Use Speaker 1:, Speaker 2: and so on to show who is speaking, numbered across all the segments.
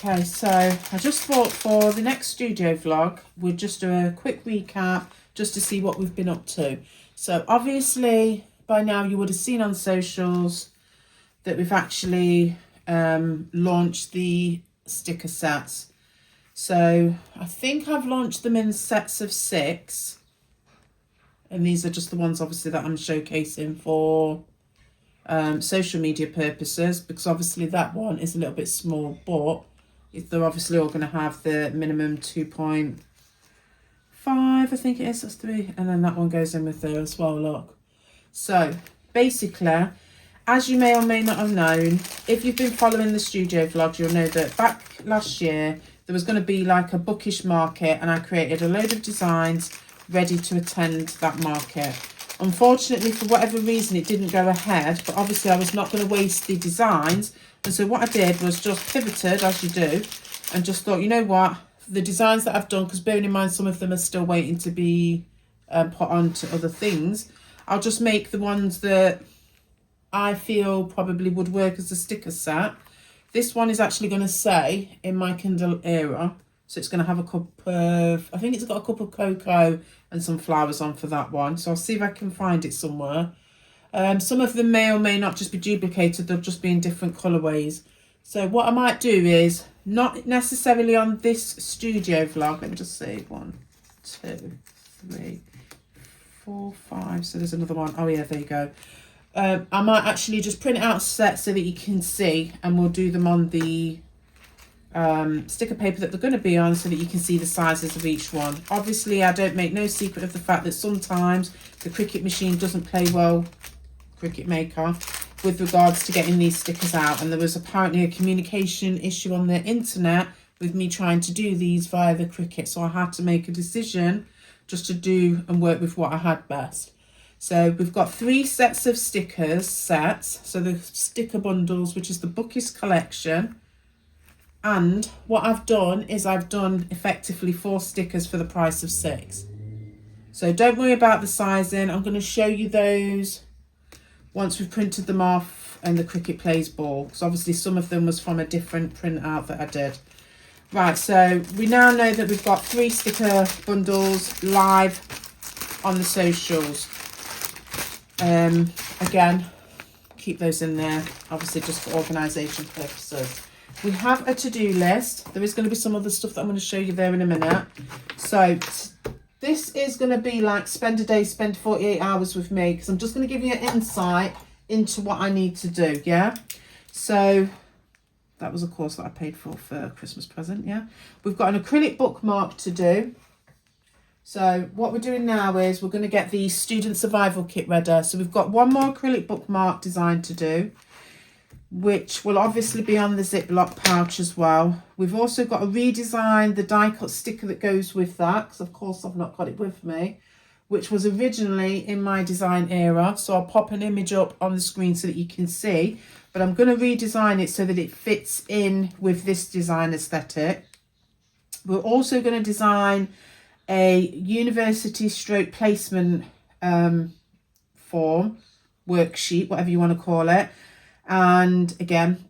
Speaker 1: Okay, so I just thought for the next studio vlog, we'd just do a quick recap just to see what we've been up to. So obviously by now you would have seen on socials that we've actually launched the sticker sets. So I think I've launched them in sets of 6. And these are just the ones obviously that I'm showcasing for social media purposes, because obviously that one is a little bit small, but they're obviously all going to have the minimum 2.5, I think it is, that's 3, and then that one goes in with there as well, look. So basically, as you may or may not have known, if you've been following the studio vlogs, you'll know that back last year there was going to be like a bookish market, and I created a load of designs ready to attend that market. Unfortunately, for whatever reason, it didn't go ahead, but obviously I was not going to waste the designs. And so what I did was just pivoted, as you do, and just thought, you know what, the designs that I've done, because bearing in mind some of them are still waiting to be put onto other things, I'll just make the ones that I feel probably would work as a sticker set. This one is actually going to say in my Kindle era. So it's going to have a cup of, I think it's got a cup of cocoa and some flowers on for that one. So I'll see if I can find it somewhere. Some of them may or may not just be duplicated. They'll just be in different colourways. So what I might do is, not necessarily on this studio vlog. Let me just see. 1, 2, 3, 4, 5. So there's another one. Oh yeah, there you go. I might actually just print out a set so that you can see, and we'll do them on the sticker paper that they're going to be on, so that you can see the sizes of each one. Obviously I don't make no secret of the fact that sometimes the Cricut machine doesn't play well, Cricut Maker, with regards to getting these stickers out, and there was apparently a communication issue on the internet with me trying to do these via the Cricut, so I had to make a decision just to do and work with what I had best. So we've got 3 sets of stickers so the sticker bundles, which is the Bookish collection. And what I've done is I've done effectively 4 stickers for the price of 6. So don't worry about the sizing. I'm going to show you those once we've printed them off and the Cricut Plays ball. Because obviously some of them was from a different print out that I did. Right, so we now know that we've got 3 sticker bundles live on the socials. Again, keep those in there, obviously just for organisation purposes. We have a to-do list. There is going to be some other stuff that I'm going to show you there in a minute. So this is going to be like spend a day, spend 48 hours with me, because I'm just going to give you an insight into what I need to do, yeah? So that was a course that I paid for a Christmas present, yeah? We've got an acrylic bookmark to do. So what we're doing now is we're going to get the student survival kit ready. So we've got one more acrylic bookmark design to do, which will obviously be on the Ziploc pouch as well. We've also got to redesign the die cut sticker that goes with that, because of course I've not got it with me, which was originally in my design era. So I'll pop an image up on the screen so that you can see, but I'm going to redesign it so that it fits in with this design aesthetic. We're also going to design a university stroke placement form, worksheet, whatever you want to call it. And again,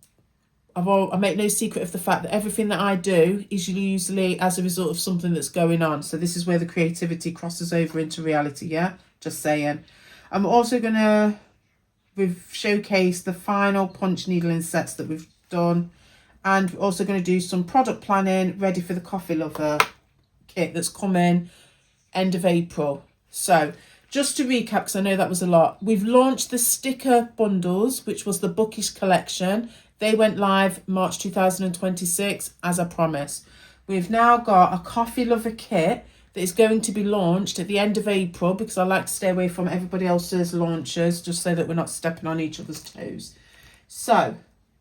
Speaker 1: I make no secret of the fact that everything that I do is usually as a result of something that's going on. So this is where the creativity crosses over into reality, yeah? Just saying. I'm also going to showcase the final punch needling sets that we've done. And we're also going to do some product planning ready for the coffee lover kit that's coming end of April. So just to recap, because I know that was a lot, we've launched the sticker bundles, which was the Bookish collection. They went live March 2026, as I promised. We've now got a coffee lover kit that is going to be launched at the end of April, because I like to stay away from everybody else's launches, just so that we're not stepping on each other's toes. So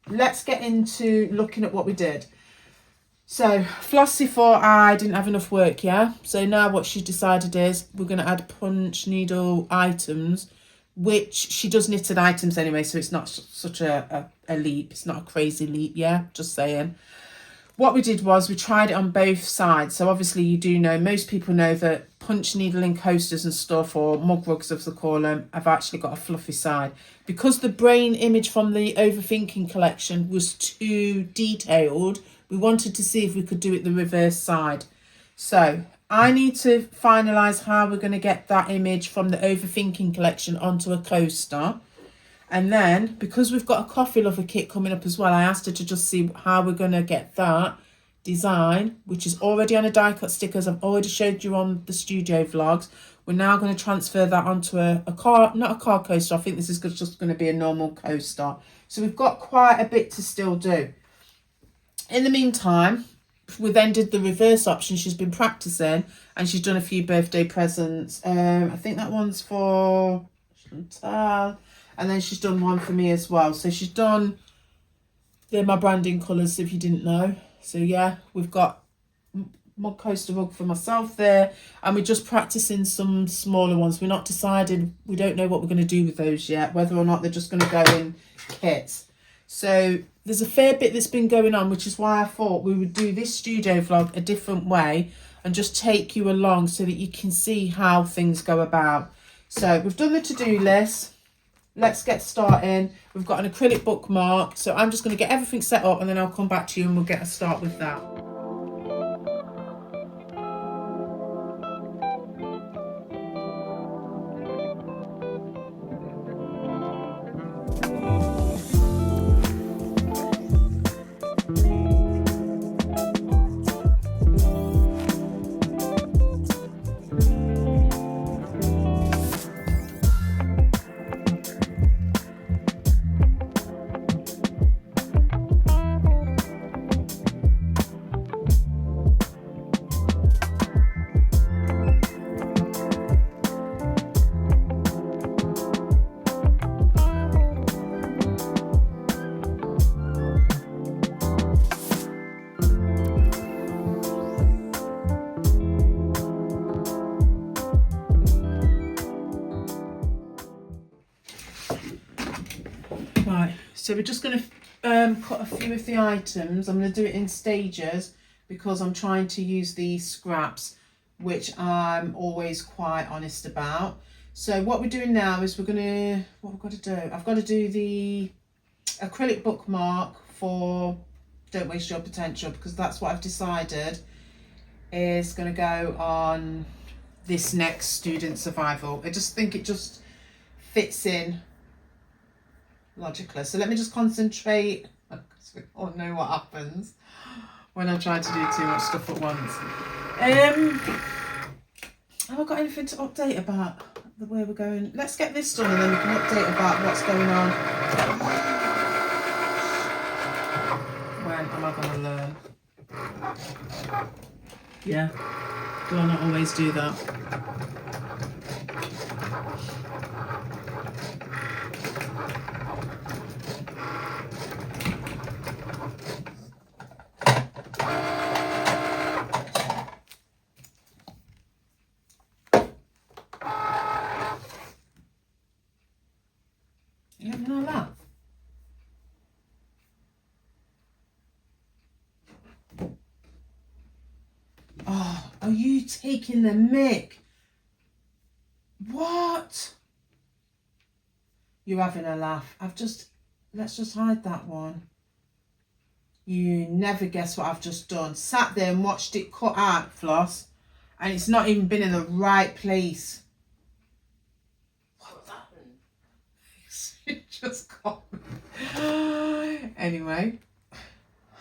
Speaker 1: let's get into looking at what we did. So Flossie thought I didn't have enough work, yeah? So now what she decided is we're going to add punch needle items, which she does knitted items anyway, so it's not such a leap. It's not a crazy leap, yeah? Just saying. What we did was we tried it on both sides. So obviously you do know, most people know that punch needling coasters and stuff, or mug rugs as they call them, have actually got a fluffy side. Because the brain image from the Overthinking collection was too detailed, we wanted to see if we could do it the reverse side. So I need to finalise how we're going to get that image from the Overthinking collection onto a coaster. And then, because we've got a Coffee Lover kit coming up as well, I asked her to just see how we're going to get that design, which is already on a die cut sticker, as I've already showed you on the studio vlogs. We're now going to transfer that onto a car, not a car coaster. I think this is just going to be a normal coaster. So we've got quite a bit to still do. In the meantime, we then did the reverse option. She's been practicing and she's done a few birthday presents. I think that one's for Chantal. And then she's done one for me as well. So she's done, they're my branding colours if you didn't know. So yeah, we've got my coaster rug for myself there. And we're just practicing some smaller ones. We're not decided, we don't know what we're going to do with those yet. Whether or not they're just going to go in kits. So there's a fair bit that's been going on, which is why I thought we would do this studio vlog a different way. And just take you along so that you can see how things go about. So we've done the to-do list. Let's get started. We've got an acrylic bookmark. So I'm just going to get everything set up and then I'll come back to you and we'll get a start with that. Right, so we're just going to cut a few of the items. I'm going to do it in stages because I'm trying to use these scraps, which I'm always quite honest about. So what we're doing now is we're going to, what I've got to do, I've got to do the acrylic bookmark for Don't Waste Your Potential, because that's what I've decided is going to go on this next student survival. I just think it just fits in logically. So let me just concentrate, because we all know what happens when I try to do too much stuff at once. Have I got anything to update about the way we're going? Let's get this done and then we can update about what's going on. When am I going to learn? Yeah, do I not always do that? You having all that? Oh, are you taking the mick? What? You're having a laugh. Let's just hide that one. You never guess what I've just done. Sat there and watched it cut out, Floss, and it's not even been in the right place. What's happened? It just got me. Anyway.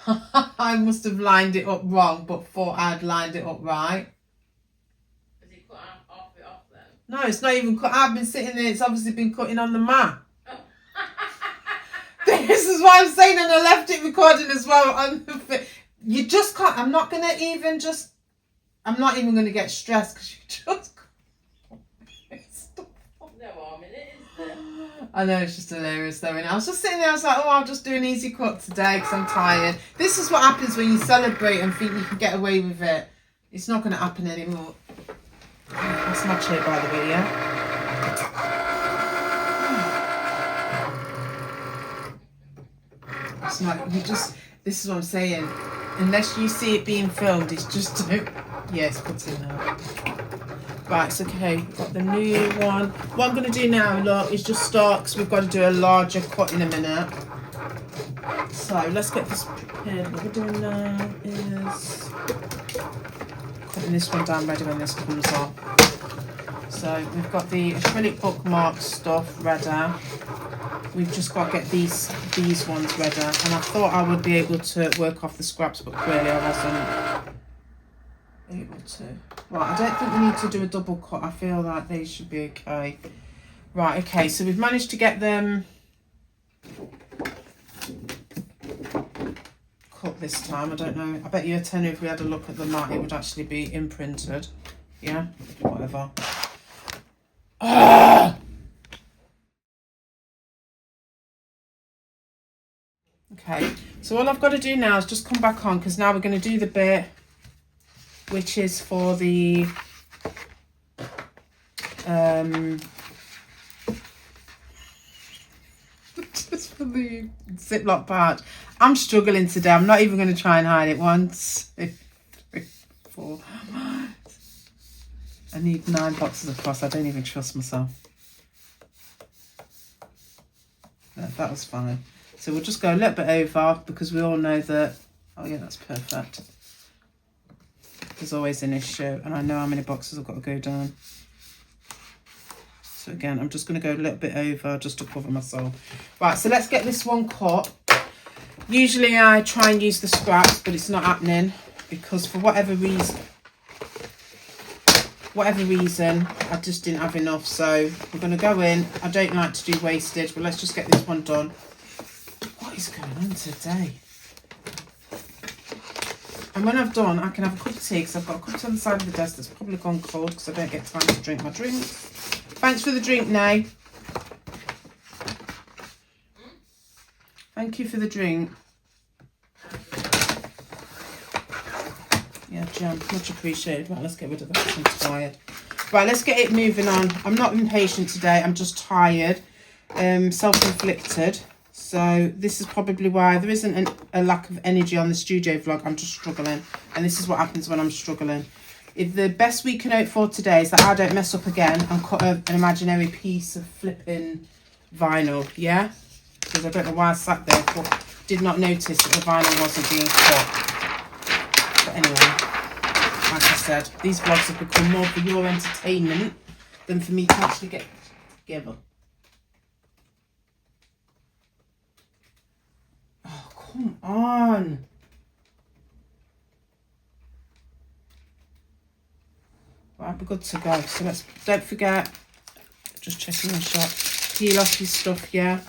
Speaker 1: I must have lined it up wrong, but thought I'd lined it up right.
Speaker 2: Has it cut off then?
Speaker 1: No, it's not even cut. I've been sitting there. It's obviously been cutting on the mat. This is why I'm saying, and I left it recording as well. On the you just can't. I'm not going to get stressed because you just
Speaker 2: No harm in it, is there?
Speaker 1: I know, it's just hilarious though. And I was just sitting there, I was like, oh, I'll just do an easy cut today because I'm tired. This is what happens when you celebrate and think you can get away with it. It's not going to happen anymore. That's my chair, by the way, yeah? It's not, this is what I'm saying. Unless you see it being filmed, it's just, yes, put in there. Right, it's okay, got the new one. What I'm going to do now, look, is just start, because we've got to do a larger cut in a minute. So let's get this prepared. What we're doing now is putting this one down ready when this comes on. So we've got the acrylic bookmark stuff ready. We've just got to get these ones ready. And I thought I would be able to work off the scraps, but clearly I wasn't able to. Right, I don't think we need to do a double cut. I feel like they should be okay. Right, okay, so we've managed to get them cut this time. I don't know. I bet you a tenner if we had a look at the mat, it would actually be imprinted. Yeah, whatever. Ah! Okay, so all I've got to do now is just come back on, because now we're going to do the bit which is for the just for the Ziploc pouch. I'm struggling today. I'm not even going to try and hide it. 1, 2, 3, 4. I need 9 boxes across. I don't even trust myself. That was fine. So we'll just go a little bit over, because we all know that, oh yeah, that's perfect. There's always an issue, and I know how many boxes I've got to go down. So again, I'm just going to go a little bit over just to cover myself. Right, so let's get this one cut. Usually I try and use the scraps, but it's not happening, because for whatever reason, I just didn't have enough. So we're going to go in. I don't like to do wastage, but let's just get this one done. What is going on today? And when I've done, I can have a cup of tea, because I've got a cup on the side of the desk that's probably gone cold because I don't get time to drink my drinks. Thanks for the drink, Nay. Thank you for the drink. Yeah, jam, much appreciated. Right, let's get rid of that. I'm tired. Right, let's get it moving on. I'm not impatient today. I'm just tired. Self-inflicted. So this is probably why there isn't a lack of energy on the studio vlog. I'm just struggling. And this is what happens when I'm struggling. If the best we can hope for today is that I don't mess up again and cut an imaginary piece of flipping vinyl, yeah? Because I don't know why I sat there, but did not notice that the vinyl wasn't being cut. But anyway, like I said, these vlogs have become more for your entertainment than for me to actually get together. Oh, come on. Right, we're good to go. So let's, don't forget, just checking the shop, peel off your stuff, yeah?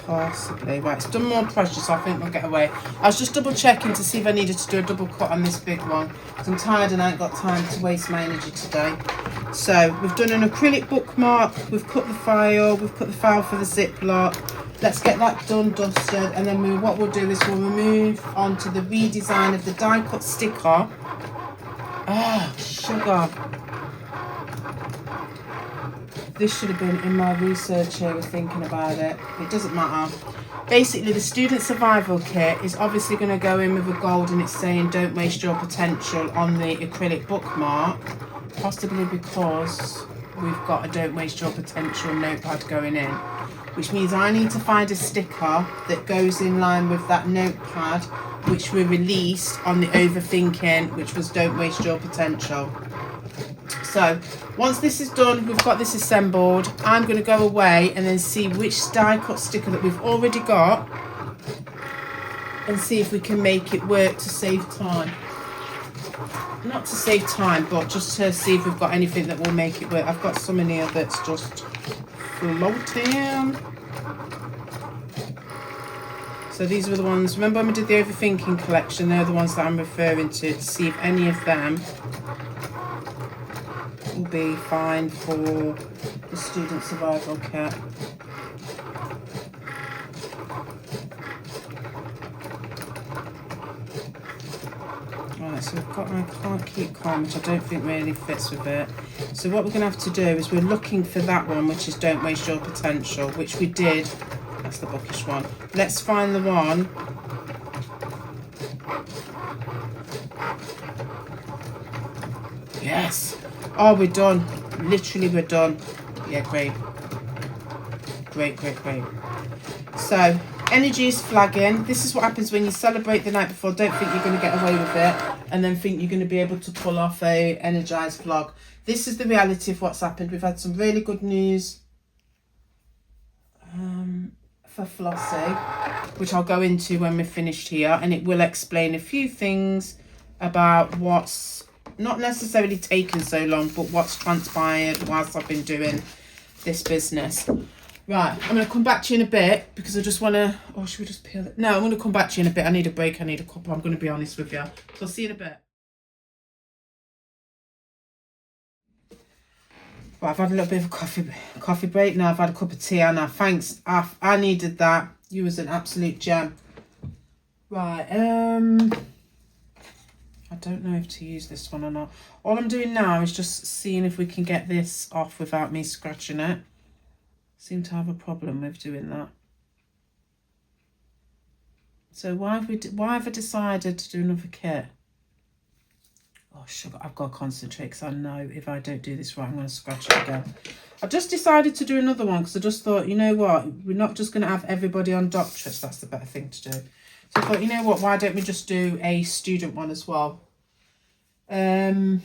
Speaker 1: Possibly. Right, it's done more pressure, so I think we'll get away. I was just double checking to see if I needed to do a double cut on this big one, because I'm tired and I ain't got time to waste my energy today. So we've done an acrylic bookmark, we've cut the file, we've put the file for the Ziploc. Let's get that done, dusted, and then what we'll do is we'll move on to the redesign of the die cut sticker. Ah, sugar. This should have been in my research here, was thinking about it. It doesn't matter. Basically, the student survival kit is obviously going to go in with a gold, and it's saying don't waste your potential on the acrylic bookmark. Possibly because we've got a don't waste your potential notepad going in. Which means I need to find a sticker that goes in line with that notepad, which we released on the overthinking, which was don't waste your potential. So once this is done, we've got this assembled, I'm going to go away and then see which die cut sticker that we've already got and see if we can make it work to save time. Not to save time, but just to see if we've got anything that will make it work. I've got some in here that's just floating. So these were the ones, remember when we did the overthinking collection, they're the ones that I'm referring to see if any of them will be fine for the student survival kit. Right, so we've got my can't keep calm, which I don't think really fits with it. So what we're going to have to do is we're looking for that one, which is don't waste your potential, which we did That's the bookish one. Let's find the one. Yes. Oh, we're done. Literally, we're done. Yeah, great. Great, great, great. So, energy is flagging. This is what happens when you celebrate the night before. Don't think you're going to get away with it and then think you're going to be able to pull off a energized vlog. This is the reality of what's happened. We've had some really good news for Flossie, which I'll go into when we're finished here, and it will explain a few things about what's not necessarily taken so long, but what's transpired whilst I've been doing this business. Right, I'm going to come back to you in a bit because I just want to... Oh, should we just peel it? No, I'm going to come back to you in a bit. I need a break. I need a cup. I'm going to be honest with you. So I'll see you in a bit. Right, I've had a little bit of a coffee break now. I've had a cup of tea, Anna. Thanks. I needed that. You was an absolute gem. Right, I don't know if to use this one or not. All I'm doing now is just seeing if we can get this off without me scratching it. Seem to have a problem with doing that. So why have I decided to do another kit? Oh sugar, I've got to concentrate because I know if I don't do this right, I'm going to scratch it again. I just decided to do another one because I just thought, you know what, we're not just going to have everybody on doctorate. That's the better thing to do. So I thought, you know what, why don't we just do a student one as well? And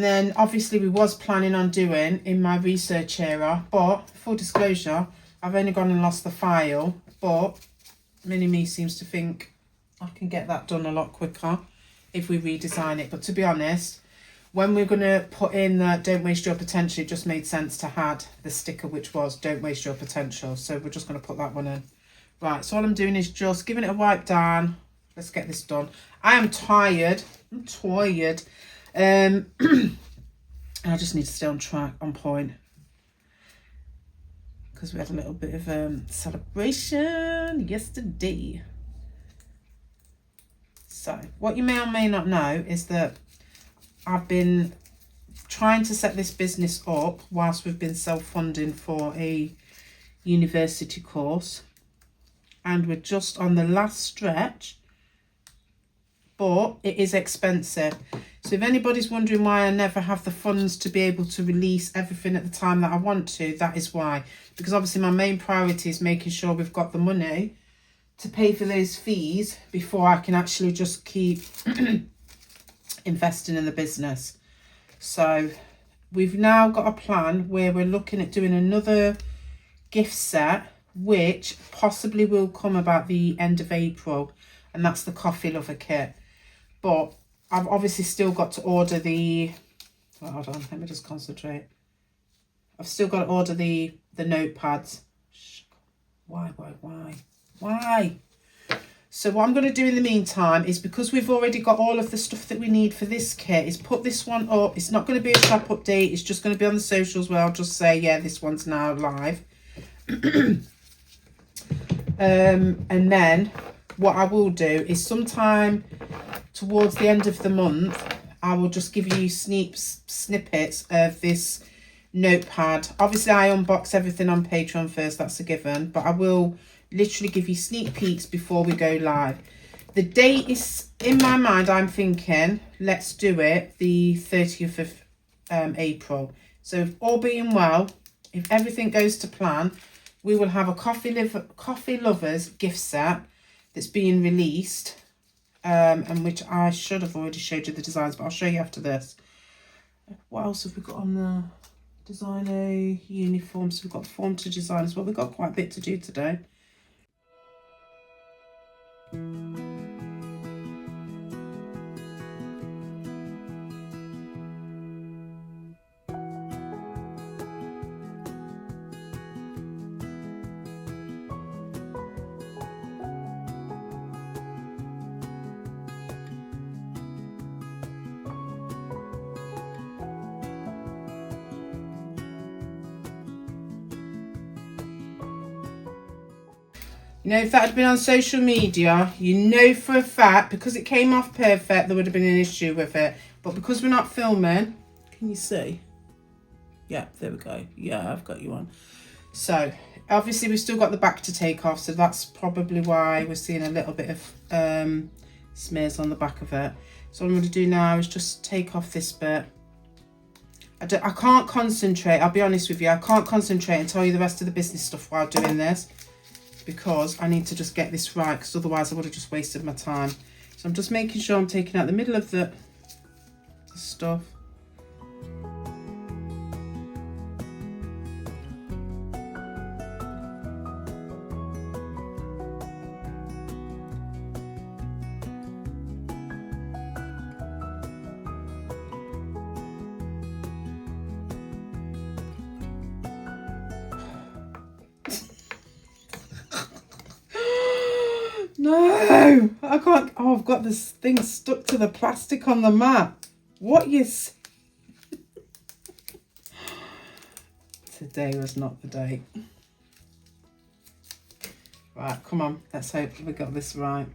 Speaker 1: then obviously we was planning on doing in my research era, but full disclosure, I've only gone and lost the file, but Mini-Me seems to think I can get that done a lot quicker if we redesign it. But to be honest, when we're going to put in the don't waste your potential, it just made sense to add the sticker which was don't waste your potential. So we're just going to put that one in. Right, so all I'm doing is just giving it a wipe down. Let's get this done. I am tired. I'm tired. I just need to stay on track, on point. Because we had a little bit of celebration yesterday. So, what you may or may not know is that I've been trying to set this business up whilst we've been self-funding for a university course. And we're just on the last stretch. But it is expensive. So if anybody's wondering why I never have the funds to be able to release everything at the time that I want to, that is why. Because obviously my main priority is making sure we've got the money to pay for those fees before I can actually just keep investing in the business. So we've now got a plan where we're looking at doing another gift set, which possibly will come about the end of April. And that's the Coffee Lover kit. But I've obviously still got to order the... Oh, hold on, let me just concentrate. I've still got to order the notepads. Why? So what I'm going to do in the meantime is, because we've already got all of the stuff that we need for this kit, is put this one up. It's not going to be a shop update. It's just going to be on the socials where I'll just say, yeah, this one's now live. And then what I will do is sometime towards the end of the month, I will just give you snippets of this notepad. Obviously, I unbox everything on Patreon first, that's a given, but I will literally give you sneak peeks before we go live. The date is, in my mind, I'm thinking, let's do it the 30th of April. So if all being well, if everything goes to plan, we will have a Coffee Lovers gift set that's being released, and which I should have already showed you the designs, but I'll show you after this. What else have we got on the designer uniforms? We've got form to design as well. We've got quite a bit to do today. You know, if that had been on social media, you know for a fact, because it came off perfect, there would have been an issue with it. But because we're not filming, can you see? Yeah, there we go. Yeah, I've got you on. So obviously we've still got the back to take off, so that's probably why we're seeing a little bit of smears on the back of it. So what I'm going to do now is just take off this bit. I can't concentrate, I'll be honest with you, I can't concentrate and tell you the rest of the business stuff while doing this, because I need to just get this right, because otherwise I would have just wasted my time. So I'm just making sure I'm taking out the middle of the stuff. No, I can't. Oh, I've got this thing stuck to the plastic on the mat. What you say? Today was not the day. Right, come on. Let's hope we got this right.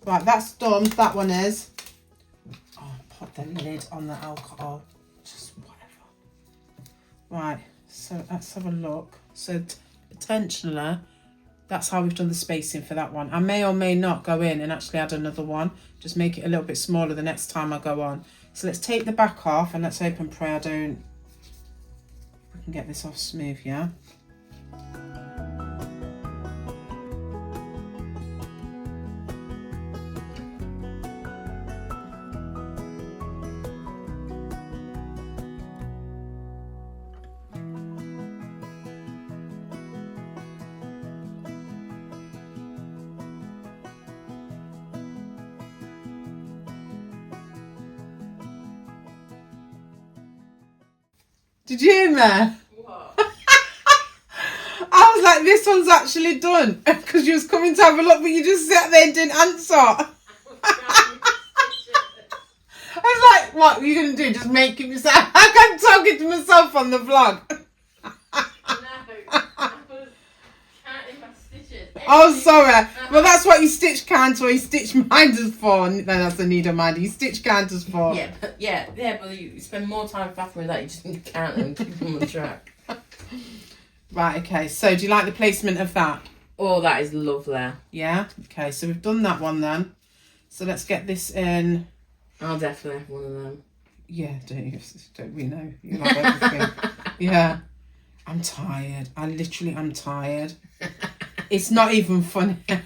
Speaker 1: Right, that's done. That one is. Oh, put the lid on the alcohol. Just whatever. Right, so let's have a look. So potentially, that's how we've done the spacing for that one. I may or may not go in and actually add another one. Just make it a little bit smaller the next time I go on. So let's take the back off and let's hope and pray I can get this off smooth, yeah? Did you hear me?
Speaker 2: What?
Speaker 1: I was like, this one's actually done. Because you was coming to have a look, but you just sat there and didn't answer. I was like, what are you going to do? Just make me sound like I'm talking to myself on the vlog.
Speaker 2: No, I was counting my stitches.
Speaker 1: Oh, sorry. Well, that's what you stitch counters or you stitch minders for. No, that's a needle minder. You stitch counters for.
Speaker 2: Yeah, but you spend more time faffing with that. You just need to count them and keep them on track.
Speaker 1: Right, okay. So do you like the placement of that?
Speaker 2: Oh, that is lovely.
Speaker 1: Yeah? Okay, so we've done that one then. So let's get this in.
Speaker 2: I'll definitely have one of them.
Speaker 1: Yeah, don't we know? You like everything. Yeah. I'm tired. I literally am tired. It's not even funny. I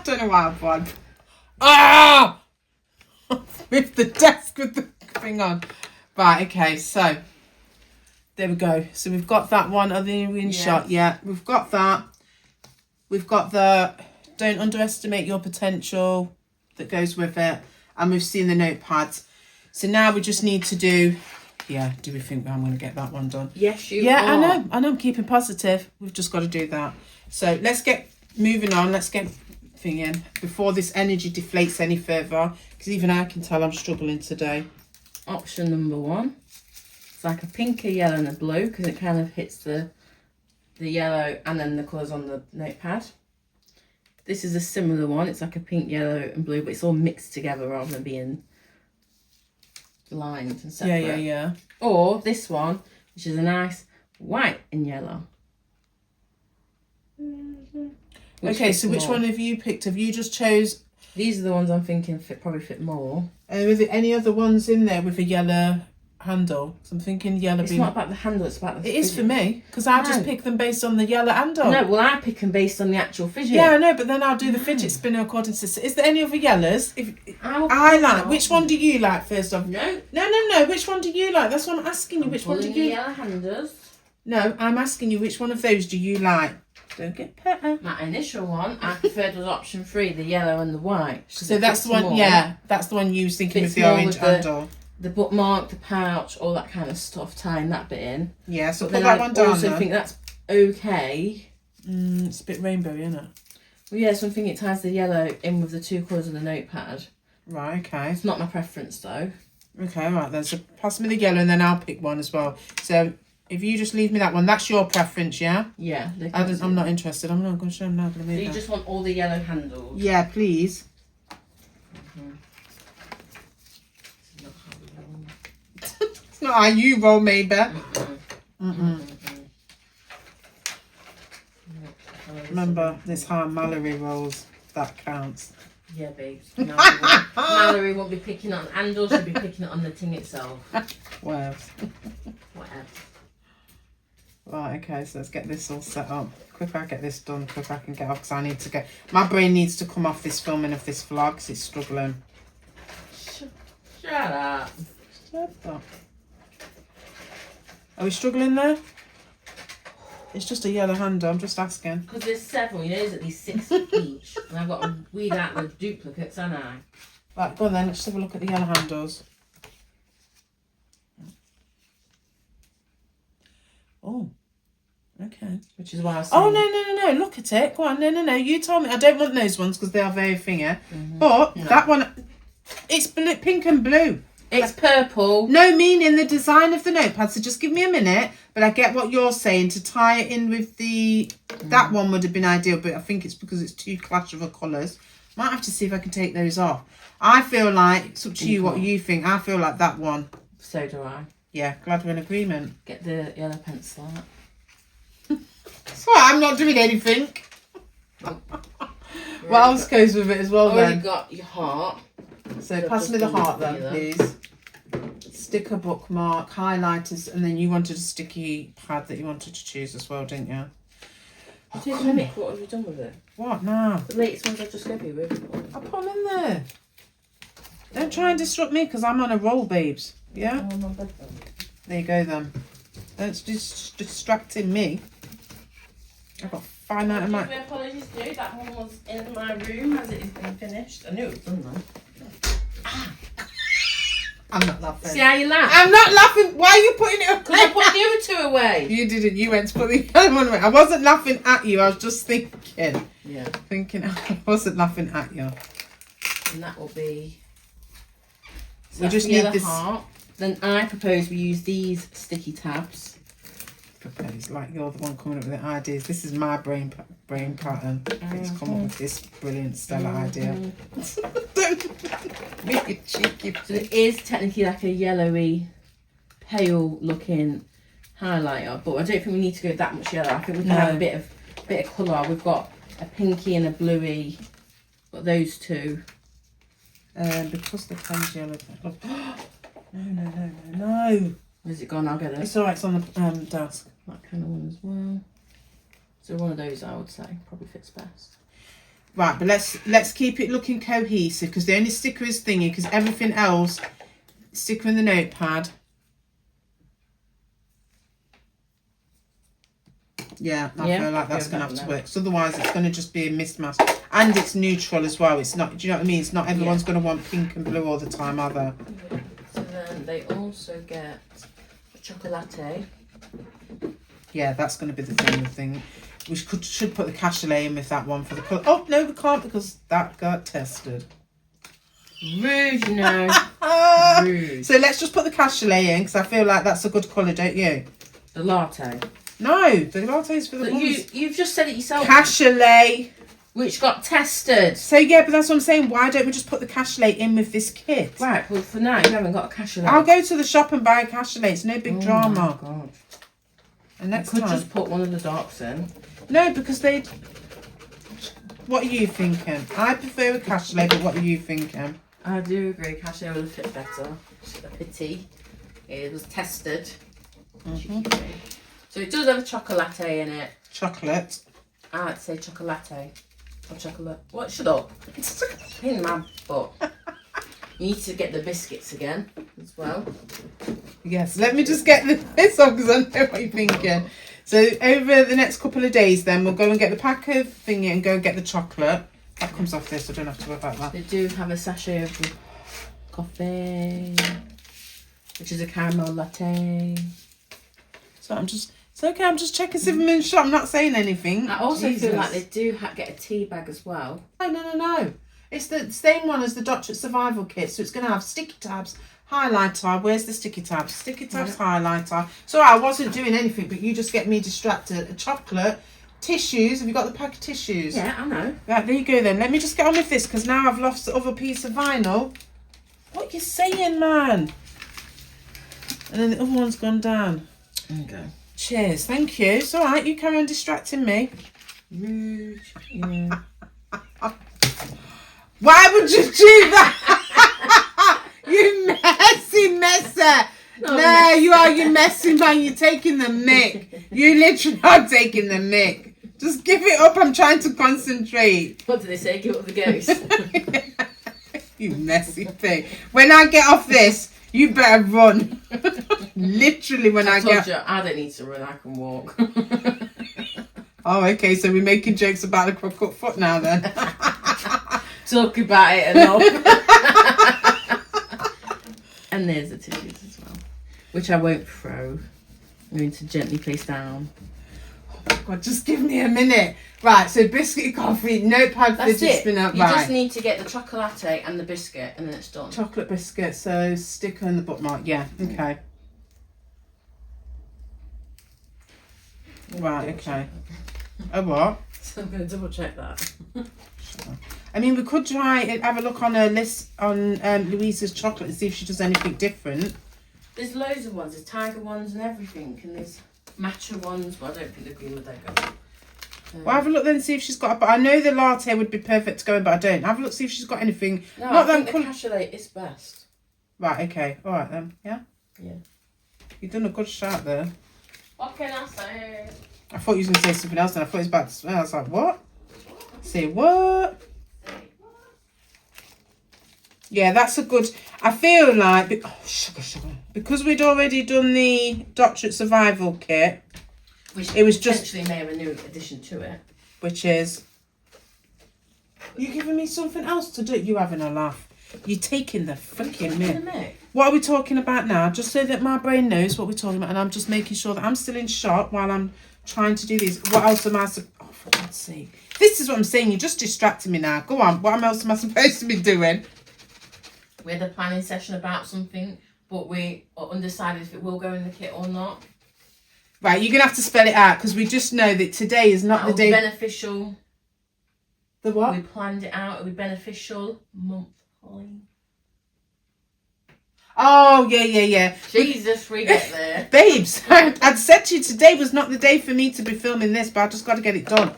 Speaker 1: don't know why I'm fine. Ah! With the desk with the thing on. Right, okay, so there we go. So we've got that one. Are they in shot? Yeah, we've got that. We've got the don't underestimate your potential that goes with it. And we've seen the notepads. So now we just need to do, do we think I'm going to get that one done?
Speaker 2: Yes, you are.
Speaker 1: Yeah, I know, I'm keeping positive. We've just got to do that. So let's get moving on. Let's get thinking before this energy deflates any further. Because even I can tell I'm struggling today.
Speaker 2: Option number one. It's like a pink, a yellow and a blue because it kind of hits the yellow and then the colours on the notepad. This is a similar one. It's like a pink, yellow and blue, but it's all mixed together rather than being lined and separate.
Speaker 1: Yeah.
Speaker 2: Or this one, which is a nice white and yellow.
Speaker 1: Okay, so which one have you picked? Have you just chose?
Speaker 2: These are the ones I'm thinking probably fit more.
Speaker 1: Are there any other ones in there with a yellow handle? So I'm thinking yellow.
Speaker 2: It's not about the handle, it's about the
Speaker 1: It is for me, because I just pick them based on the yellow handle.
Speaker 2: No, well, I pick them based on the actual fidget.
Speaker 1: Yeah, I know, but then I'll do the fidget spinner according to... Is there any other yellows? I like... Which one do you like, first off?
Speaker 2: No.
Speaker 1: No. Which one do you like? That's what I'm asking you. Which one do you...
Speaker 2: yellow handles.
Speaker 1: No, I'm asking you, which one of those do you like? Don't get petty.
Speaker 2: My initial one, I preferred was option 3, the yellow and the white.
Speaker 1: So that's the one, yeah, that's the one you was thinking with the orange handle.
Speaker 2: The bookmark, the pouch, all that kind of stuff, tying that bit in.
Speaker 1: Yeah, so
Speaker 2: but
Speaker 1: put that one down.
Speaker 2: I also think that's okay.
Speaker 1: It's a bit rainbow, isn't it?
Speaker 2: Well, yeah, so I think it ties the yellow in with the 2 colours of the notepad.
Speaker 1: Right, okay.
Speaker 2: It's not my preference though.
Speaker 1: Okay, all right then. So pass me the yellow and then I'll pick one as well. So if you just leave me that one, that's your preference, yeah?
Speaker 2: Yeah.
Speaker 1: I'm not interested. I'm not going to show them now.
Speaker 2: So you just want all the yellow handles?
Speaker 1: Yeah, please. It's not how you roll, maybe. Remember, this how Mallory rolls. That counts.
Speaker 2: Yeah, babes. Mallory won't be picking on handles. She'll be picking it on the thing itself.
Speaker 1: Whatever.
Speaker 2: Whatever.
Speaker 1: Right, okay, so let's get this all set up. Quick I get this done, quick I can get off, because I need to get... My brain needs to come off this filming of this vlog, because it's struggling.
Speaker 2: Shut up.
Speaker 1: Shut up. Are we struggling there? It's just a yellow handle, I'm just asking.
Speaker 2: Because there's several, you know, there's at least 6 each. And I've got to weed out the duplicates, haven't I?
Speaker 1: Right, go on then, let's have a look at the yellow handles. Oh, okay.
Speaker 2: Which is why I was
Speaker 1: saying... Oh, no, look at it. Go on, no, you told me. I don't want those ones because they are very thingy. But that one, it's blue, pink and blue.
Speaker 2: It's purple.
Speaker 1: No, meaning the design of the notepad. So just give me a minute. But I get what you're saying. To tie it in with the... That one would have been ideal. But I think it's because it's too clash of colours. Might have to see if I can take those off. I feel like... It's up to you what you think. I feel like that one.
Speaker 2: So do I.
Speaker 1: Yeah, glad we're in agreement.
Speaker 2: Get the yellow pencil out.
Speaker 1: So I'm not doing anything. What else goes with it as well then?
Speaker 2: You got your heart.
Speaker 1: So pass me the heart then, please. Sticker, bookmark, highlighters, and then you wanted a sticky pad that you wanted to choose as well, didn't you?
Speaker 2: What have you done with it?
Speaker 1: What now?
Speaker 2: The latest ones I just gave you.
Speaker 1: I put them in there. Don't try and disrupt me because I'm on a roll, babes. Yeah? There you go then. That's just distracting me. I've got fine out of my...
Speaker 2: Apologies due. That one was in my room as it is being finished. I knew it was done though.
Speaker 1: I'm not laughing.
Speaker 2: See how you laugh?
Speaker 1: I'm not laughing. Why are you putting it away?
Speaker 2: Because I put the other 2 away.
Speaker 1: You didn't. You went to put the other one away. I wasn't laughing at you. I was just thinking.
Speaker 2: Yeah.
Speaker 1: I wasn't laughing at you.
Speaker 2: And that will be...
Speaker 1: So we just need this...
Speaker 2: Heart. Then I propose we use these sticky tabs.
Speaker 1: Propose, like you're the one coming up with the ideas. This is my brain pattern. It's come up with this brilliant stellar idea. Don't be cheeky.
Speaker 2: So it is technically like a yellowy, pale looking highlighter, but I don't think we need to go that much yellow. I think we can have a bit of colour. We've got a pinky and a bluey. Got those 2.
Speaker 1: Because the pen's yellow. No.
Speaker 2: Where's it gone? I'll get it.
Speaker 1: It's alright, it's on the desk.
Speaker 2: That kind of one as well. So one of those I would say probably fits best.
Speaker 1: Right, but let's keep it looking cohesive because the only sticker is thingy because everything else, sticker in the notepad. Yeah, I feel like that's going to have to work. So otherwise it's going to just be a mismatch. And it's neutral as well. It's not, do you know what I mean? It's not everyone's going to want pink and blue all the time, are they?
Speaker 2: So then they also get a chocolate.
Speaker 1: Yeah, that's going to be the thing. We should put the cassoulet in with that one for the colour. Oh, no, we can't because that got tested.
Speaker 2: Rude, you know. Rude.
Speaker 1: So let's just put the cassoulet in because I feel like that's a good colour, don't you?
Speaker 2: The latte.
Speaker 1: No, the latte is for the ones.
Speaker 2: You've just said it yourself.
Speaker 1: Cassoulet.
Speaker 2: Which got tested.
Speaker 1: So yeah, but that's what I'm saying. Why don't we just put the cassoulet in with this kit?
Speaker 2: Right, well for now you haven't got a cassoulet.
Speaker 1: I'll go to the shop and buy a cassoulet. It's no big drama.
Speaker 2: Oh my God.
Speaker 1: And next
Speaker 2: you could
Speaker 1: time.
Speaker 2: just put one of the darks in.
Speaker 1: No, because they... What are you thinking? I prefer a cassoulet, but what are you thinking?
Speaker 2: I do agree, cassoulet would fit better. It's a pity. It was tested. So it does have a chocolate in it.
Speaker 1: Chocolate.
Speaker 2: I'd say chocolate. Or chocolate. What? Shut up. In my butt. You need to get the biscuits again as well.
Speaker 1: Yes, let me just get this on because I know what you're thinking. So over the next couple of days then we'll go and get the pack of thingy and go and get the chocolate. That comes off this, so I don't have to worry about that.
Speaker 2: They do have a sachet of the coffee, which is a caramel latte.
Speaker 1: So it's okay, I'm just checking if I'm in shop. I'm not saying anything.
Speaker 2: I also
Speaker 1: Jesus.
Speaker 2: feel like they do get a tea bag as well.
Speaker 1: No. It's the same one as the Doctorate Survival Kit. So it's going to have sticky tabs, highlighter. Where's the sticky tabs? Sticky tabs, highlighter. So I wasn't doing anything, but you just get me distracted. A chocolate, tissues. Have you got the pack of tissues?
Speaker 2: Yeah, I know.
Speaker 1: Right, there you go then. Let me just get on with this because now I've lost the other piece of vinyl. What you saying, man? And then the other one's gone down.
Speaker 2: Okay.
Speaker 1: Cheers, thank you. It's all right, you carry on distracting me.
Speaker 2: Rude. Yeah.
Speaker 1: Why would you do that? You messy messer. No, you are, you messing man. You're taking the mick. You literally are taking the mick. Just give it up. I'm trying to concentrate.
Speaker 2: What did they say? Give up the ghost.
Speaker 1: You messy thing. When I get off this, you better run. Literally when I get...
Speaker 2: You, I don't need to run, I can walk.
Speaker 1: Oh, okay, so we're making jokes about the crook-up foot now then.
Speaker 2: Talk about it enough. And there's the tissues as well, which I won't throw. I'm going to gently place down.
Speaker 1: Oh my God, just give me a minute. Right, so biscuit, coffee, notepad, fidget spinner.
Speaker 2: You just need to get the chocolate and the biscuit, and then it's done.
Speaker 1: Chocolate biscuit, so sticker and the bookmark. Yeah, okay. Right, okay. Oh, what?
Speaker 2: So I'm going to double check that.
Speaker 1: I mean, we could try and have a look on her list on Louisa's chocolate and see if she does anything different.
Speaker 2: There's loads of ones. There's tiger ones and everything, and there's matcha ones, but I don't think they've been with that.
Speaker 1: Well, have a look then and see if she's got. But I know the latte would be perfect to go in, but I don't. Have a look, see if she's got anything.
Speaker 2: No,
Speaker 1: Not
Speaker 2: I think the cassoulet is best.
Speaker 1: Right. Okay. All right then. Yeah.
Speaker 2: Yeah.
Speaker 1: You've done a good shout there.
Speaker 2: What can I say?
Speaker 1: I thought you was going to say something else, and I thought it was about to smell. I was like, what? Say what? Yeah, that's a good... I feel like... Oh, sugar. Because we'd already done the Doctorate Survival Kit,
Speaker 2: It was just... may have a new addition to it.
Speaker 1: Which is... You giving me something else to do? You having a laugh. You're taking the freaking mick. What are we talking about now? Just so that my brain knows what we're talking about, and I'm just making sure that I'm still in shot while I'm trying to do this. What else am I... Oh, for God's sake. This is what I'm saying. You're just distracting me now. Go on. What else am I supposed to be doing?
Speaker 2: We had a planning session about something, but we are undecided if it will go in the kit or not.
Speaker 1: Right, you're going to have to spell it out because we just know that today is not the day...
Speaker 2: beneficial.
Speaker 1: The what?
Speaker 2: We planned it out. It'll be beneficial monthly.
Speaker 1: Oh, yeah.
Speaker 2: Jesus, we get there.
Speaker 1: Babes, I'd said to you today was not the day for me to be filming this, but I just got to get it done.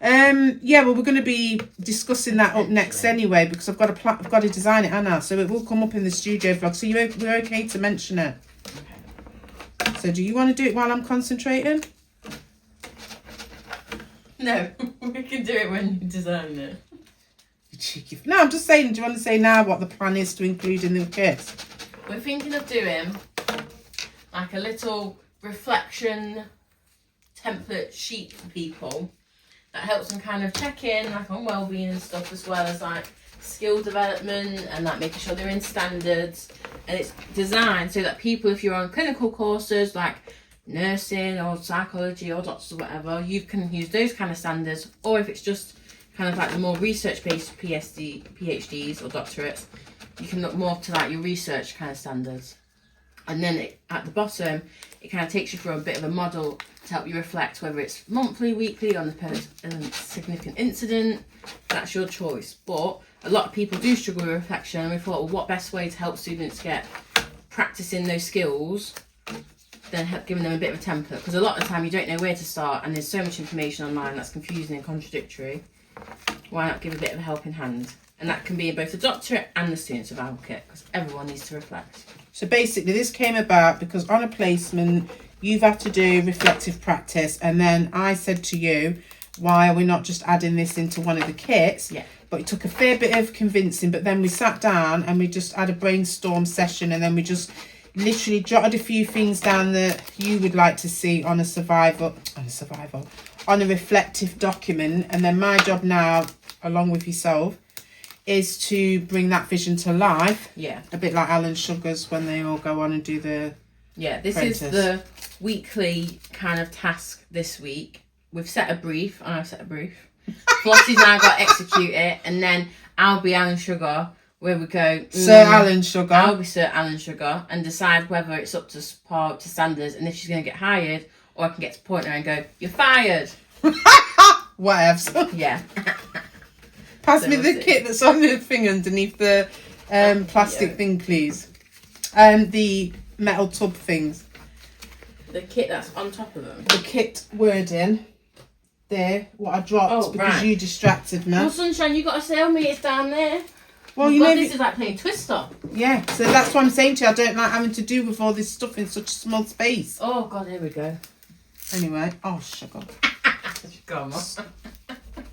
Speaker 1: Yeah, well, we're going to be discussing that up next anyway because I've got to design it, Anna. So it will come up in the studio vlog. So we're okay to mention it. Okay. So do you want to do it while I'm concentrating?
Speaker 2: No, we can do it when you design it.
Speaker 1: You cheeky. No, I'm just saying. Do you want to say now what the plan is to include in the kit?
Speaker 2: We're thinking of doing like a little reflection template sheet for people. That helps them kind of check in like on well-being and stuff, as well as like skill development and like making sure they're in standards. And it's designed so that people, if you're on clinical courses like nursing or psychology or doctors or whatever, you can use those kind of standards. Or if it's just kind of like the more research-based PhDs or doctorates, you can look more to like your research kind of standards. And then at the bottom, it kind of takes you through a bit of a model to help you reflect whether it's monthly, weekly, on the significant incident. That's your choice. But a lot of people do struggle with reflection, and we thought, well, what best way to help students get practicing those skills than giving them a bit of a template? Because a lot of the time you don't know where to start, and there's so much information online that's confusing and contradictory. Why not give a bit of a helping hand? And that can be in both the doctorate and the student survival kit, because everyone needs to reflect.
Speaker 1: So basically this came about because on a placement you've had to do reflective practice, and then I said to you, why are we not just adding this into one of the kits?
Speaker 2: Yeah.
Speaker 1: but it took a fair bit of convincing. But then we sat down and we just had a brainstorm session, and then we just literally jotted a few things down that you would like to see on a reflective document. And then my job now, along with yourself, is to bring that vision to life.
Speaker 2: Yeah.
Speaker 1: A bit like Alan Sugar's when they all go on and do the
Speaker 2: this
Speaker 1: apprentice.
Speaker 2: is the weekly kind of task this week. We've set a brief, and I've set a brief. Flossie's now got to execute it, and then I'll be Alan Sugar, where we go...
Speaker 1: Sir Alan Sugar.
Speaker 2: I'll be Sir Alan Sugar, and decide whether it's up to par, up to standards, and if she's going to get hired, or I can get to point her and go, you're fired.
Speaker 1: Whatevs.
Speaker 2: Yeah.
Speaker 1: Pass
Speaker 2: So
Speaker 1: me
Speaker 2: we'll
Speaker 1: the
Speaker 2: see.
Speaker 1: kit that's on the thing underneath the plastic thing, please. The metal tub things.
Speaker 2: The kit that's on top of them.
Speaker 1: The kit wording. There, what I dropped because
Speaker 2: right.
Speaker 1: you distracted me.
Speaker 2: Well, Sunshine, you got to tell me it's down there.
Speaker 1: Well,
Speaker 2: Oh
Speaker 1: you
Speaker 2: God,
Speaker 1: know,
Speaker 2: this is like playing Twister.
Speaker 1: yeah. So that's what I'm saying to you. I don't like having to do with all this stuff in such a small space.
Speaker 2: Oh God, here we go.
Speaker 1: Anyway, oh sugar.
Speaker 2: Come on.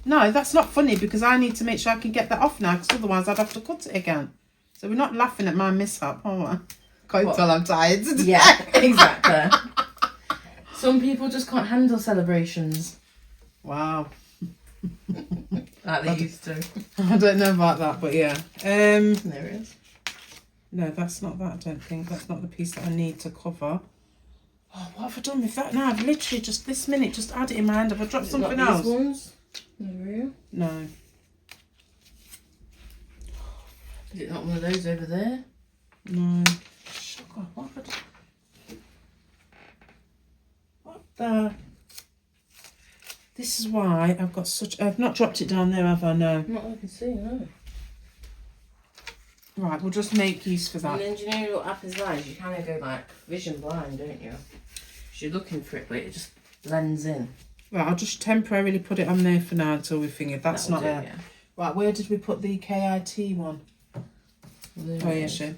Speaker 1: No, that's not funny because I need to make sure I can get that off now, because otherwise I'd have to cut it again. So we're not laughing at my mishap, are we? Can't
Speaker 2: What?
Speaker 1: tell I'm tired.
Speaker 2: Yeah, exactly. Some people just can't handle celebrations
Speaker 1: Wow.
Speaker 2: like they used to.
Speaker 1: I don't know about that, but yeah.
Speaker 2: There it is.
Speaker 1: No, that's not that, I don't think. That's not the piece that I need to cover. Oh, what have I done with that now? I've literally just this minute just had it in my hand. Have I dropped something
Speaker 2: Not
Speaker 1: else?
Speaker 2: these ones. No.
Speaker 1: No.
Speaker 2: Is it not one of those over there?
Speaker 1: No. Sugar, what have I done? What the... This is why I've got such... I've not dropped it down there, have I? No.
Speaker 2: Not that I can see, no.
Speaker 1: Right, we'll just make use for
Speaker 2: And
Speaker 1: that.
Speaker 2: then do you know what happens now? Is you kind of go like vision blind, don't you? 'Cause you're looking for it, but it just blends in.
Speaker 1: Right, I'll just temporarily put it on there for now until we figure. That's
Speaker 2: That'll
Speaker 1: not
Speaker 2: do,
Speaker 1: there. Right, where did we put the KIT one?
Speaker 2: There
Speaker 1: Oh,
Speaker 2: it
Speaker 1: yeah,
Speaker 2: is.
Speaker 1: shit.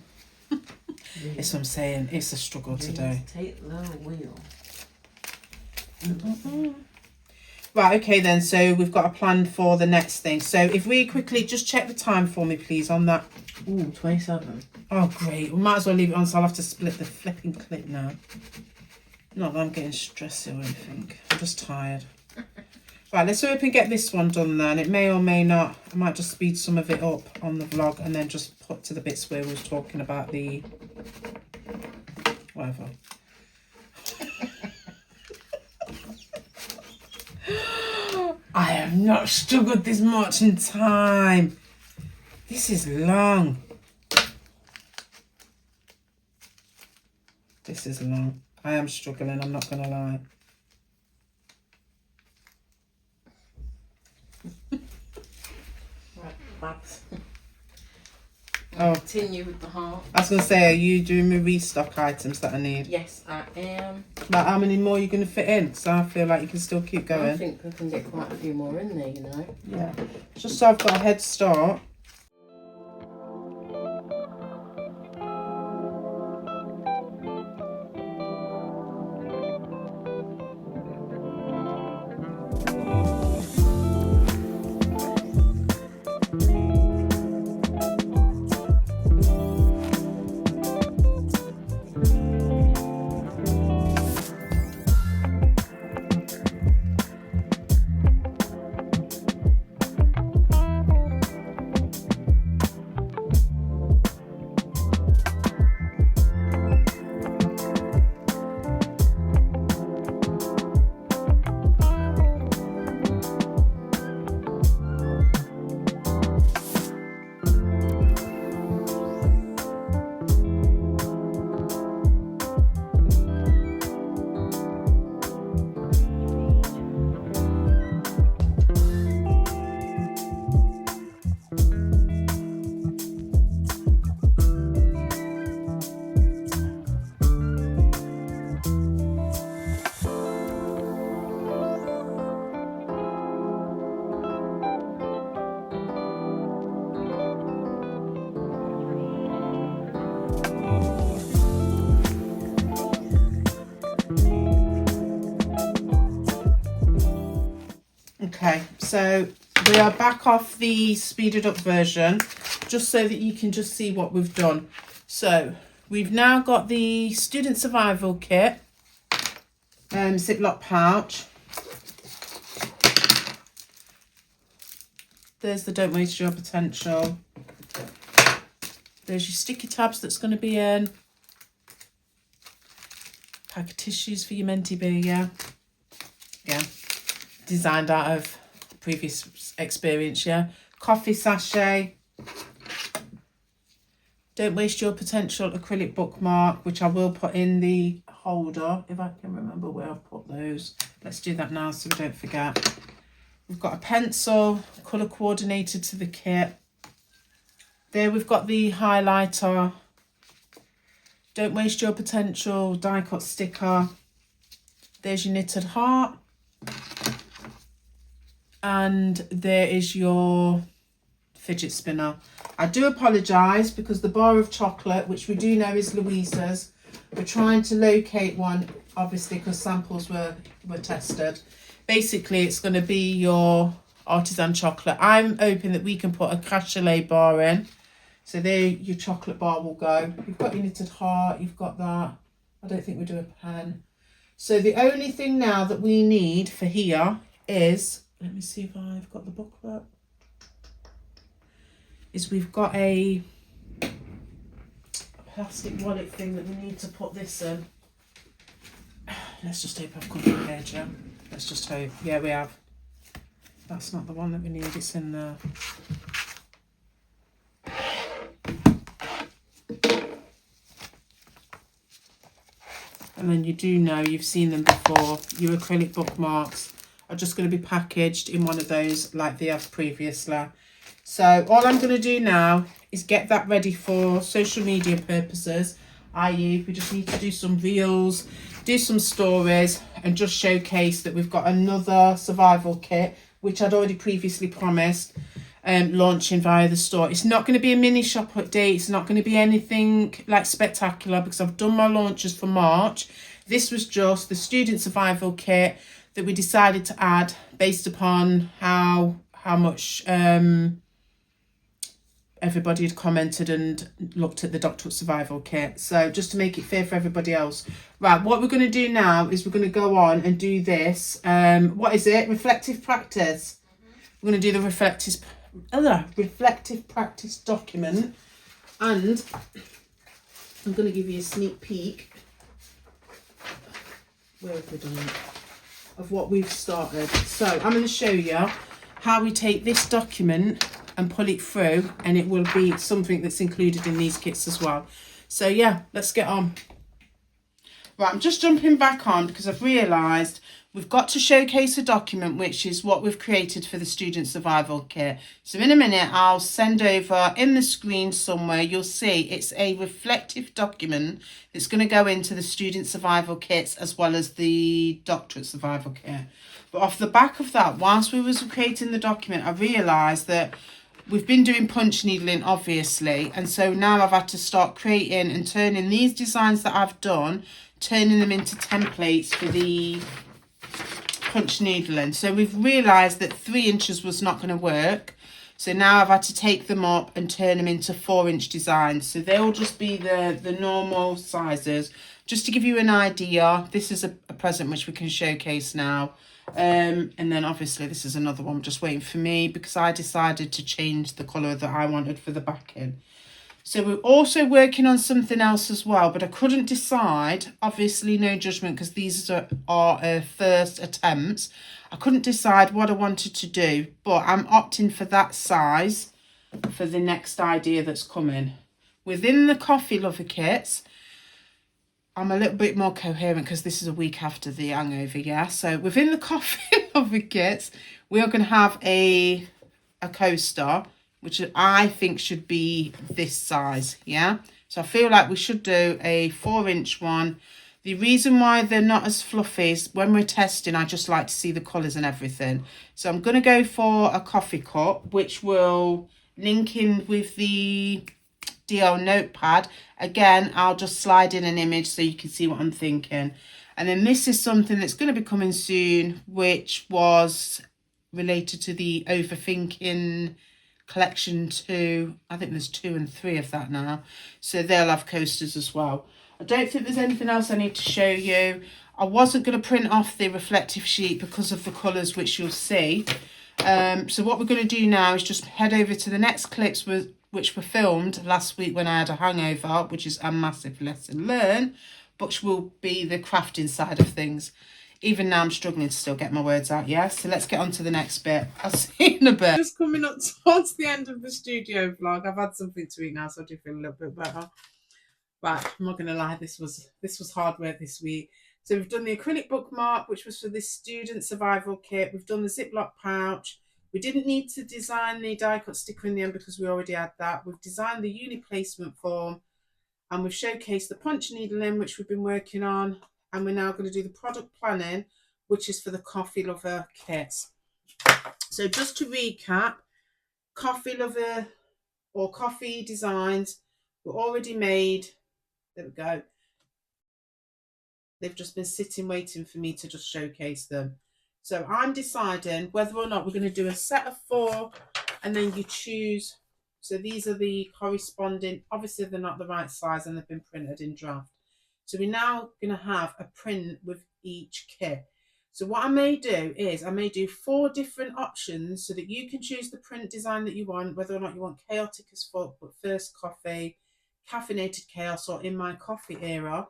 Speaker 1: It's what I'm saying. It's a struggle today.
Speaker 2: Take the wheel.
Speaker 1: Right, okay then. So we've got a plan for the next thing. So if we quickly just check the time for me, please, on that.
Speaker 2: Ooh, 27.
Speaker 1: Oh, great. We might as well leave it on, so I'll have to split the flipping clip now. Not that I'm getting stressed or anything. I'm just tired. Right, let's hope and get this one done then. It may or may not. I might just speed some of it up on the vlog and then just put to the bits where we was talking about the... whatever. I have not struggled this much in time. This is long. This is long. I am struggling, I'm not going to lie.
Speaker 2: Right, babs.
Speaker 1: Oh.
Speaker 2: Continue with the heart.
Speaker 1: I was going to say, are you doing my restock items that I need?
Speaker 2: Yes, I am.
Speaker 1: Like, how many more are you going to fit in? So I feel like you can still keep
Speaker 2: I
Speaker 1: going.
Speaker 2: think we can get quite a few more in there, you know.
Speaker 1: Yeah. Just so I've got a head start. Okay, so We are back off the speeded up version, just so that you can just see what we've done. So we've now got the student survival kit, Ziploc pouch. There's the don't waste your potential. There's your sticky tabs that's going to be in. Pack of tissues for your mentee bee, yeah. Designed out of previous experience, yeah. Coffee sachet. Don't waste your potential acrylic bookmark, which I will put in the holder if I can remember where I've put those. Let's do that now so we don't forget. We've got a pencil, colour coordinated to the kit. There we've got the highlighter. Don't waste your potential die cut sticker. There's your knitted heart. And there is your fidget spinner. I do apologise because the bar of chocolate, which we do know is Louisa's, we're trying to locate one, obviously, because samples were tested. Basically, it's going to be your artisan chocolate. I'm hoping that we can put a cassoulet bar in. So there your chocolate bar will go. You've got your knitted heart, you've got that. I don't think we do a pen. So the only thing now that we need for here is, let me see if I've got the booklet, is we've got a plastic wallet thing that we need to put this in. Let's just hope I've got the page, yeah. Let's just hope. Yeah, we have. That's not the one that we need, it's in there. And then you do know, you've seen them before, your acrylic bookmarks are just going to be packaged in one of those like they have previously. So all I'm going to do now is get that ready for social media purposes, i.e. we just need to do some reels, do some stories, and just showcase that we've got another survival kit, which I'd already previously promised, launching via the store. It's not going to be a mini shop update. It's not going to be anything like spectacular because I've done my launches for March. This was just the student survival kit that we decided to add based upon how much everybody had commented and looked at the Doctorhood survival kit. So just to make it fair for everybody else. Right, what we're going to do now is we're going to go on and do this. What is it? Reflective practice. We're going to do the reflective practice document, and I'm going to give you a sneak peek. Where have we done it? Of what we've started. So I'm going to show you how we take this document and pull it through, and it will be something that's included in these kits as well. So yeah, let's get on. Right, I'm just jumping back on because I've realised we've got to showcase a document, which is what we've created for the student survival kit. So in a minute, I'll send over in the screen somewhere, you'll see it's a reflective document that's going to go into the student survival kits as well as the doctorate survival kit. But off the back of that, whilst we was creating the document, I realised that we've been doing punch needling, obviously. And so now I've had to start creating and turning these designs that I've done, turning them into templates for the punch needling. So we've realised that 3 inches was not going to work. So now I've had to take them up and turn them into 4-inch designs. So they'll just be the normal sizes. Just to give you an idea, this is a present which we can showcase now. And then obviously this is another one just waiting for me because I decided to change the colour that I wanted for the backing. So we're also working on something else as well, but I couldn't decide. Obviously no judgment because these are our first attempts. I couldn't decide what I wanted to do, but I'm opting for that size for the next idea that's coming. Within the coffee lover kits, I'm a little bit more coherent because this is a week after the hangover, yeah? So within the coffee lover kits, we are going to have a coaster, which I think should be this size, yeah? So I feel like we should do a 4-inch one. The reason why they're not as fluffy is when we're testing, I just like to see the colours and everything. So I'm going to go for a coffee cup, which will link in with the DL notepad. Again, I'll just slide in an image so you can see what I'm thinking. And then this is something that's going to be coming soon, which was related to the Overthinking collection 2. I think there's 2 and 3 of that now. So they'll have coasters as well. I don't think there's anything else I need to show you. I wasn't going to print off the reflective sheet because of the colours, which you'll see. So what we're going to do now is just head over to the next clips which were filmed last week when I had a hangover, which is a massive lesson learned, which will be the crafting side of things. Even now I'm struggling to still get my words out, yeah? So let's get on to the next bit. I'll see you in a bit. Just coming up towards the end of the studio vlog. I've had something to eat now, so I do feel a little bit better. But I'm not going to lie, this was hard work this week. So we've done the acrylic bookmark, which was for this student survival kit. We've done the Ziploc pouch. We didn't need to design the die cut sticker in the end because we already had that. We've designed the uni placement form, and we've showcased the punch needle in, which we've been working on. And we're now going to do the product planning, which is for the coffee lover kits. So just to recap, coffee lover or coffee designs were already made. There we go. They've just been sitting waiting for me to just showcase them. So I'm deciding whether or not we're going to do a set of 4 and then you choose. So these are the corresponding, obviously they're not the right size and they've been printed in draft. So we're now going to have a print with each kit. So what I may do is I may do 4 different options so that you can choose the print design that you want, whether or not you want chaotic as fuck, but first coffee, caffeinated chaos, or in my coffee era.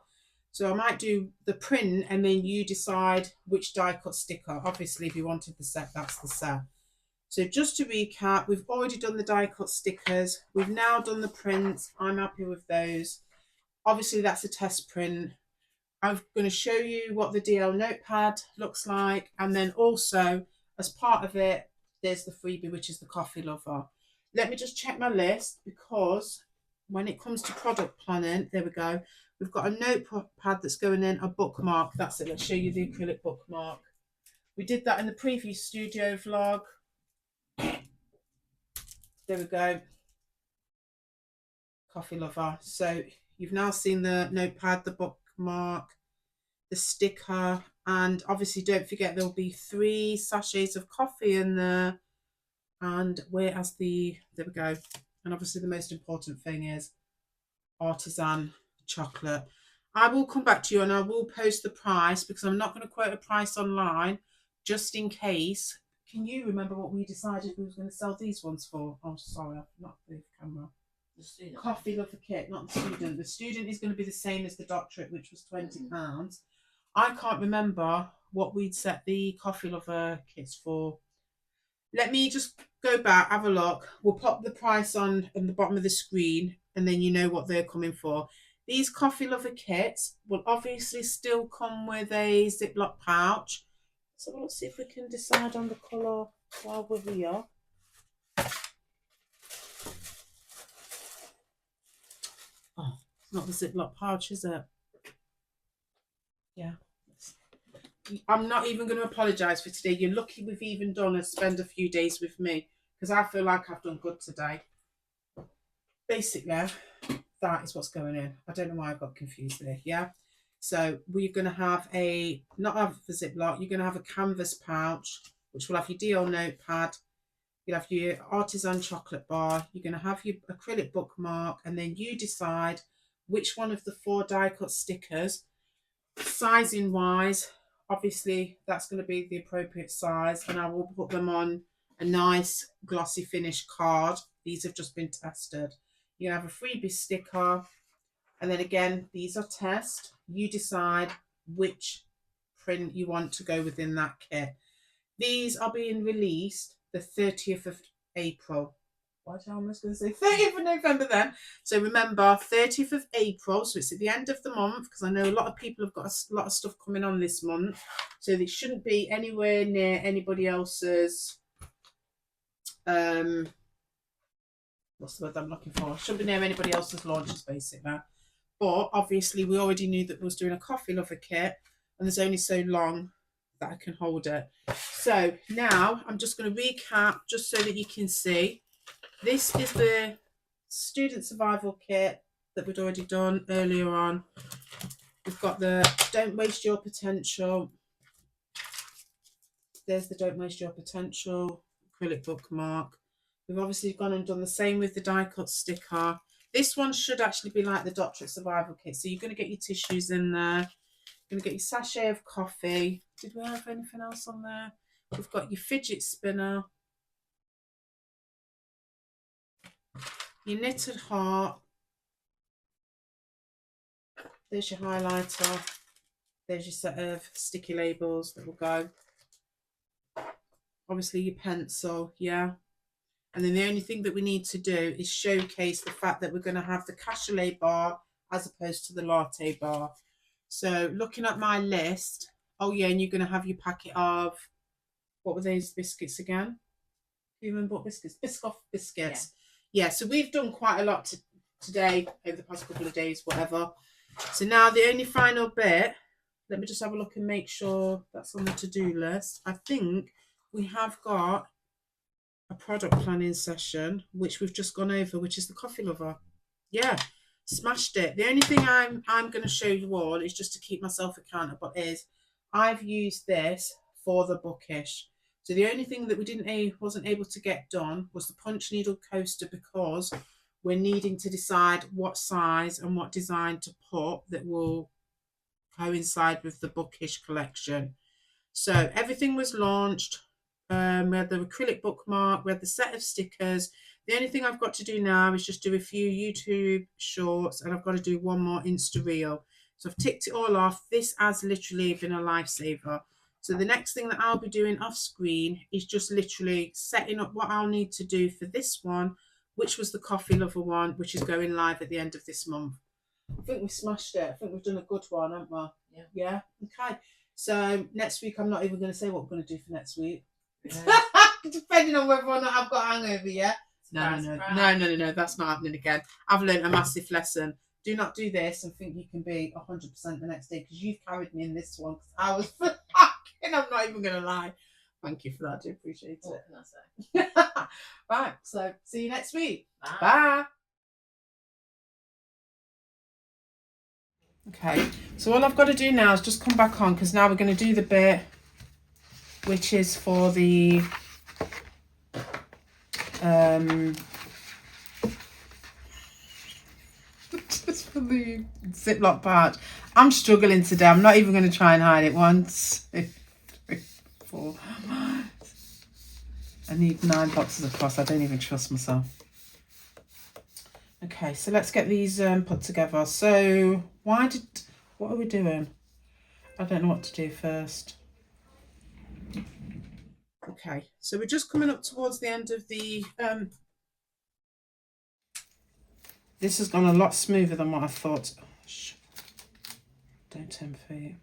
Speaker 1: So I might do the print and then you decide which die cut sticker. Obviously, if you wanted the set, that's the set. So just to recap, we've already done the die cut stickers. We've now done the prints. I'm happy with those. Obviously, that's a test print. I'm going to show you what the DL notepad looks like. And then also, as part of it, there's the freebie, which is the coffee lover. Let me just check my list because when it comes to product planning, there we go. We've got a notepad that's going in, a bookmark. That's it. Let's show you the acrylic bookmark. We did that in the previous studio vlog. There we go. Coffee lover. So you've now seen the notepad, the bookmark, the sticker, and obviously don't forget there'll be 3 sachets of coffee in there. And whereas there we go. And obviously the most important thing is artisan chocolate. I will come back to you and I will post the price because I'm not going to quote a price online just in case. Can you remember what we decided we were going to sell these ones for? Oh, sorry, not the camera. The student. Coffee lover kit, not the student. The student is going to be the same as the doctorate, which was £20. I can't remember what we'd set the coffee lover kits for. Let me just go back, have a look. We'll pop the price on the bottom of the screen and then you know what they're coming for. These coffee lover kits will obviously still come with a Ziploc pouch. So let's see if we can decide on the colour while we're here. Oh, it's not the Ziploc pouch, is it? Yeah. I'm not even going to apologise for today. You're lucky we've even done and spend a few days with me because I feel like I've done good today. Basically, that is what's going in. I don't know why I got confused there, yeah? So we're going to have not have the Ziploc, you're going to have a canvas pouch, which will have your DL notepad. You'll have your artisan chocolate bar. You're going to have your acrylic bookmark, and then you decide which one of the 4 die cut stickers, sizing wise, obviously that's going to be the appropriate size, and I will put them on a nice glossy finish card. These have just been tested. You have a freebie sticker, and then again, these are test. You decide which print you want to go within that kit. These are being released the 30th of April. What I was going to say 30th of November then. So remember, 30th of April, so it's at the end of the month, because I know a lot of people have got a lot of stuff coming on this month. So it shouldn't be anywhere near anybody else's, what's the word I'm looking for? Shouldn't be near anybody else's launches, basically. But obviously we already knew that we was doing a coffee lover kit, and there's only so long that I can hold it. So now I'm just going to recap just so that you can see. This is the student survival kit that we'd already done earlier on. We've got the don't waste your potential. there's the Don't Waste Your Potential acrylic bookmark. We've obviously gone and done the same with the die cut sticker. This one should actually be like the Doctorate Survival Kit. So you're going to get your tissues in there. You're going to get your sachet of coffee. Did we have anything else on there? We've got your fidget spinner. Your knitted heart. There's your highlighter. There's your set of sticky labels that will go. Obviously your pencil, yeah. And then the only thing that we need to do is showcase the fact that we're going to have the cassoulet bar as opposed to the latte bar. So looking at my list, oh yeah, and you're going to have your packet of, what were these biscuits again? Do you remember what biscuits? Biscoff biscuits. Yeah, so we've done quite a lot today, over the past couple of days, whatever. So now the only final bit, let me just have a look and make sure that's on the to-do list. I think we have got a product planning session, which we've just gone over, which is the coffee lover. Yeah, smashed it. The only thing I'm going to show you all is just to keep myself accountable is I've used this for the bookish. So the only thing that wasn't able to get done was the punch needle coaster, because we're needing to decide what size and what design to put that will coincide with the bookish collection. So everything was launched. We had the acrylic bookmark, we had the set of stickers. The only thing I've got to do now is just do a few YouTube shorts, and I've got to do one more Insta reel. So I've ticked it all off. This has literally been a lifesaver. So the next thing that I'll be doing off screen is just literally setting up what I'll need to do for this one, which was the coffee lover one, which is going live at the end of this month. I think we smashed it. I think we've done a good one, haven't we?
Speaker 2: Yeah.
Speaker 1: Yeah? Okay. So next week, I'm not even going to say what we're going to do for next week. Depending on whether or not I've got a hangover, yeah? No, that's not happening again. I've learned a massive lesson. Do not do this and think you can be 100% the next day, because you've carried me in this one. I was fucking, I'm not even going to lie. Thank you for that. I do appreciate it.
Speaker 2: What can I say?
Speaker 1: Right, so see you next week.
Speaker 2: Bye.
Speaker 1: Bye. Okay, so all I've got to do now is just come back on, because now we're going to do the bit which is for the just for the Ziploc pouch. I'm struggling today. I'm not even going to try and hide it. 1, 2, 3, 4. I need 9 boxes across. I don't even trust myself. Okay, so let's get these put together. So what are we doing? I don't know what to do first. Okay, so we're just coming up towards the end of the this has gone a lot smoother than what I thought. Oh, don't tempt fate.